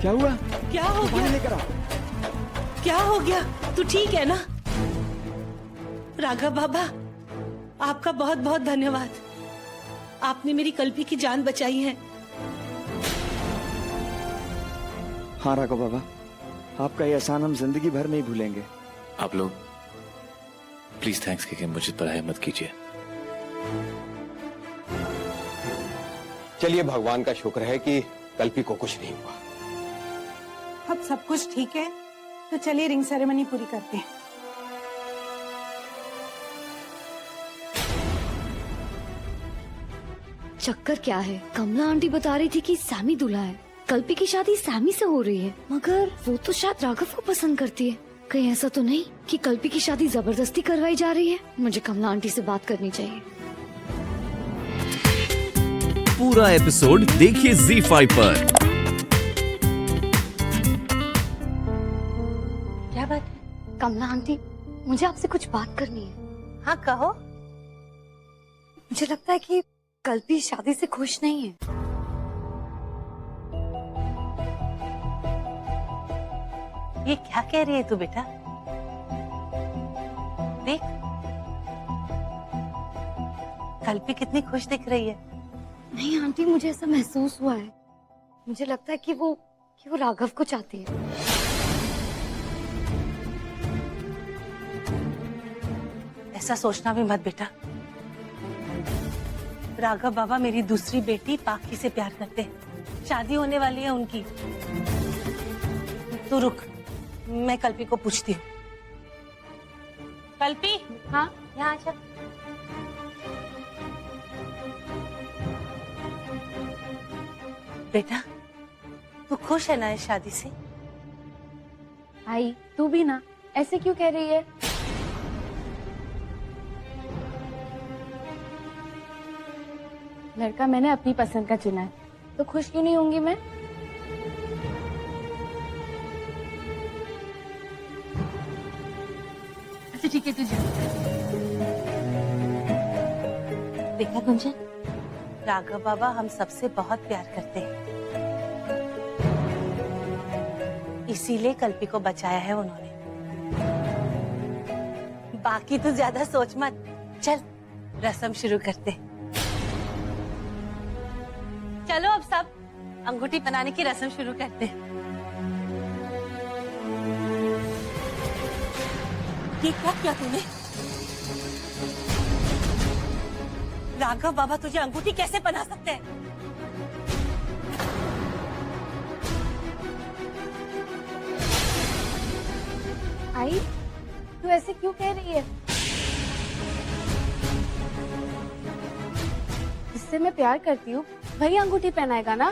क्या हुआ? क्या हो गया? लेकर आ। क्या हो गया? तू ठीक है ना? राघव बाबा, आपका बहुत बहुत धन्यवाद। आपने मेरी कल्पी की जान बचाई है। हाँ राघव बाबा, आपका ये एहसान हम जिंदगी भर में ही भूलेंगे। आप लोग प्लीज थैंक्स कह के मुझे पर मत कीजिए। चलिए, भगवान का शुक्र है कि कल्पी को कुछ नहीं हुआ। अब सब कुछ ठीक है तो चलिए रिंग सेरेमनी पूरी करते हैं। चक्कर क्या है? कमला आंटी बता रही थी कि सैमी दूल्हा है। कल्पी की शादी सैमी से हो रही है, मगर वो तो शायद राघव को पसंद करती है। कहीं ऐसा तो नहीं कि कल्पी की शादी जबरदस्ती करवाई जा रही है? मुझे कमला आंटी से बात करनी चाहिए। पूरा एपिसोड देखिए ZEE5 पर। क्या बात है? कमला आंटी, मुझे आपसे कुछ बात करनी है। हाँ कहो। मुझे लगता है कि कल्पी शादी से खुश नहीं है। ये क्या कह रही है तू बेटा? देख, कल्पी कितनी खुश दिख रही है। नहीं आंटी, मुझे ऐसा महसूस हुआ है। मुझे लगता है कि वो राघव को चाहती है। ऐसा सोचना भी मत बेटा। राघव बाबा मेरी दूसरी बेटी पाकी से प्यार करते हैं। शादी होने वाली है उनकी। तू रुक, मैं कल्पी को पूछती हूँ। कल्पी, हाँ, यहाँ आजा। बेटा, तू खुश है ना इस शादी से? आई, तू भी ना, ऐसे क्यों कह रही है? लड़का मैंने अपनी पसंद का चुना है, तो खुश क्यों नहीं होंगी मैं? अच्छा ठीक है, तुझे देखा गुंजन, राघव बाबा हम सबसे बहुत प्यार करते हैं, इसीलिए कल्पी को बचाया है उन्होंने। बाकी तो ज्यादा सोच मत। चल रस्म शुरू करते हैं। चलो अब सब अंगूठी बनाने की रस्म शुरू करते हैं। ये क्या किया तूने? राघव बाबा तुझे अंगूठी कैसे बना सकते हैं? आई, तू ऐसे क्यों कह रही है? जिससे मैं प्यार करती हूँ वही अंगूठी पहनाएगा ना?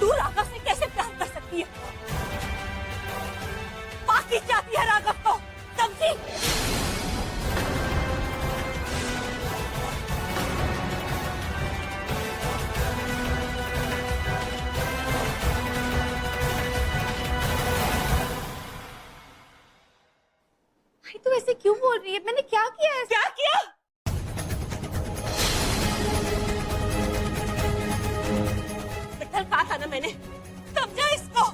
तू राघव से कैसे प्यार कर सकती है? बाकी चाहती है राघव को, समझी? आई, तू ऐसे क्यों बोल रही है? मैंने क्या किया है? क्या किया? पिट्ठल कहा था ना मैंने, समझा इसको?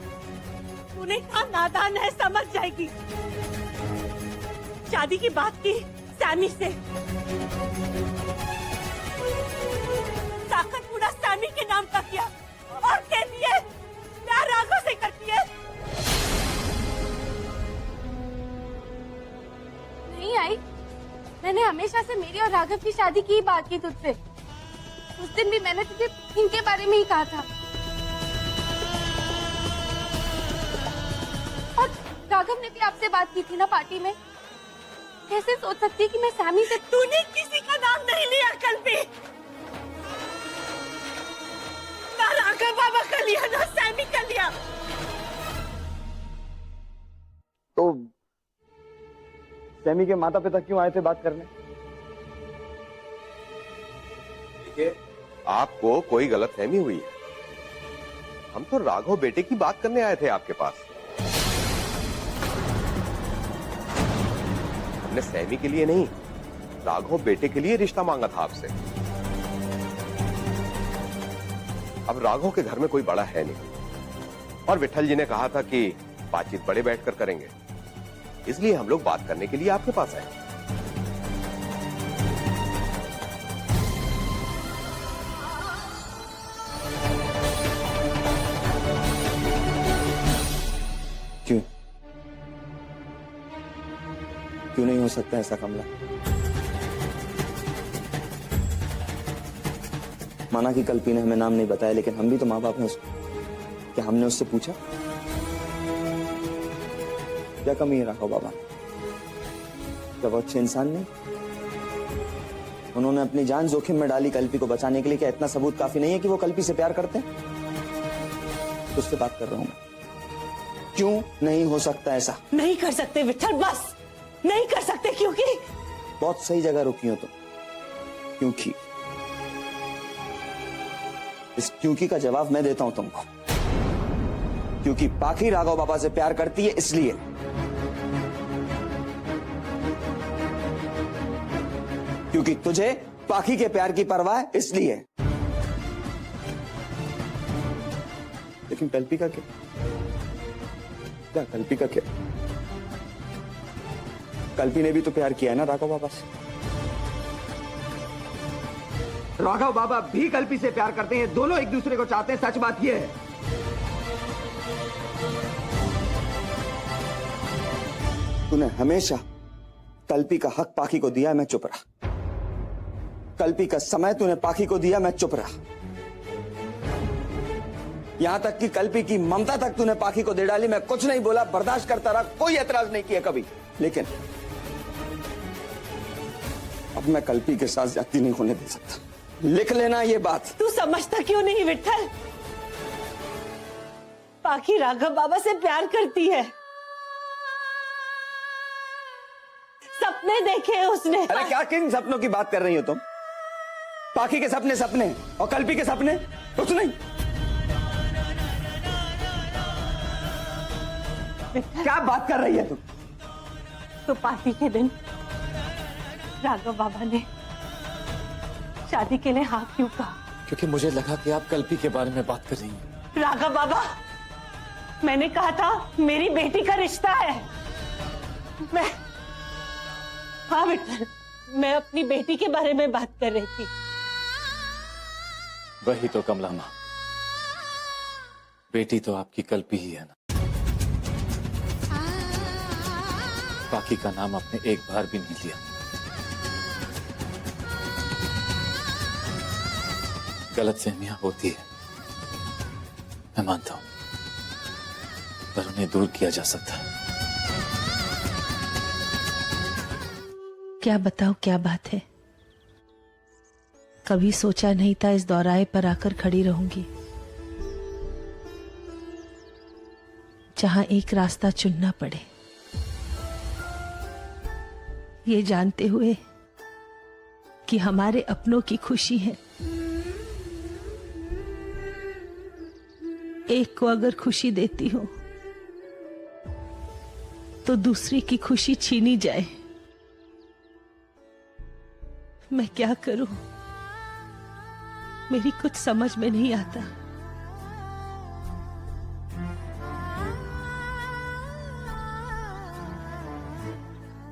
तूने कहा नादान है, समझ जाएगी। शादी की बात की सैमी से, साखत पूरा सैमी के नाम का किया और कहती है प्यार राघव से करती है। नहीं आई, मैंने हमेशा से मेरी और राघव की शादी की ही बात की तुझसे। उस दिन भी मैंने तुझे इनके बारे में ही कहा था। और राघव ने भी आपसे बात की थी ना पार्टी में। कैसे सोच सकती है कि मैं सैमी से? तूने किसी का नाम नहीं लिया कल्पी। ना राघव बाबा का लिया ना सैमी का लिया। तो सैमी के माता पिता क्यों आए थे बात करने? देखिए, आपको कोई गलतफहमी हुई है। हम तो राघव बेटे की बात करने आए थे आपके पास। हमने सैमी के लिए नहीं, राघव बेटे के लिए रिश्ता मांगा था आपसे। अब राघव के घर में कोई बड़ा है नहीं और विठल जी ने कहा था कि बातचीत बड़े बैठकर करेंगे, इसलिए हम लोग बात करने के लिए आपके पास आए। क्यों क्यों नहीं हो सकता ऐसा कमला? माना कि कल्पी ने हमें नाम नहीं बताया, लेकिन हम भी तो माँ बाप हैं उसके। क्या हमने उससे पूछा क्या कमी है राघव बाबा? क्या वो अच्छे इंसान नहीं? उन्होंने अपनी जान जोखिम में डाली कल्पी को बचाने के लिए। क्या इतना सबूत काफी नहीं है कि वो कल्पी से प्यार करते हैं? तो उससे बात कर रहा हूं मैं। क्यों नहीं हो सकता ऐसा? नहीं कर सकते विठल, बस नहीं कर सकते। क्योंकि बहुत सही जगह रुकी हो तुम। क्योंकि इस क्योंकि का जवाब मैं देता हूं तुमको। क्योंकि पाखी राघव बाबा से प्यार करती है, इसलिए। क्योंकि तुझे पाखी के प्यार की परवाह है, इसलिए। लेकिन कल्पी का क्या? क्या कल्पी का क्या? कल्पी ने भी तो प्यार किया है ना राघव बाबा से। राघव बाबा भी कल्पी से प्यार करते हैं, दोनों एक दूसरे को चाहते हैं। सच बात यह है। तूने हमेशा कल्पी का हक पाखी को दिया, मैं चुप रहा। कल्पी का समय तूने पाखी को दिया, मैं चुप रहा। यहां तक कि कल्पी की ममता तक तूने पाखी को दे डाली, मैं कुछ नहीं बोला, बर्दाश्त करता रहा, कोई एतराज नहीं किया कभी। लेकिन अब मैं कल्पी के साथ ज्यादती नहीं होने दे सकता। लिख लेना ये बात। तू समझता क्यों नहीं विठल? पाखी राघव बाबा से प्यार करती है। सपने देखे हैं उसने। अरे क्या किन सपनों की बात कर रही हो तुम? पाखी के सपने सपने और कल्पी के सपने कुछ नहीं। क्या बात कर रही है तुम? तो पार्टी के दिन राघव बाबा ने शादी के लिए हाँ क्यों कहा? क्योंकि मुझे लगा कि आप कल्पी के बारे में बात कर रही हैं। राघव बाबा, मैंने कहा था मेरी बेटी का रिश्ता है। हाँ विठल, मैं अपनी बेटी के बारे में बात कर रही थी। वही तो कमला माँ, बेटी तो आपकी कल्पी ही है ना। बाकी का नाम आपने एक बार भी नहीं लिया। गलतफहमियां होती है, मैं मानता हूं, पर उन्हें दूर किया जा सकता है। क्या बताओ क्या बात है? कभी सोचा नहीं था इस दौराहे पर आकर खड़ी रहूंगी, जहां एक रास्ता चुनना पड़े, ये जानते हुए कि हमारे अपनों की खुशी है। एक को अगर खुशी देती हूं तो दूसरी की खुशी छीनी जाए। मैं क्या करूं? मेरी कुछ समझ में नहीं आता।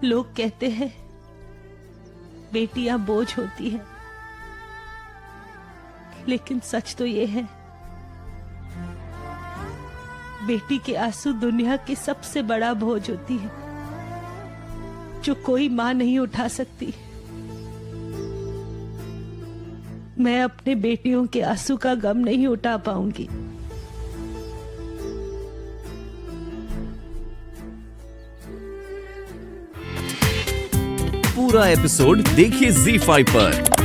लोग कहते हैं बेटियां बोझ होती हैं, लेकिन सच तो ये है, बेटी के आंसू दुनिया की सबसे बड़ा बोझ होती है, जो कोई मां नहीं उठा सकती। मैं अपने बेटियों के आंसू का गम नहीं उठा पाऊंगी। पूरा एपिसोड देखिए ZEE5 पर।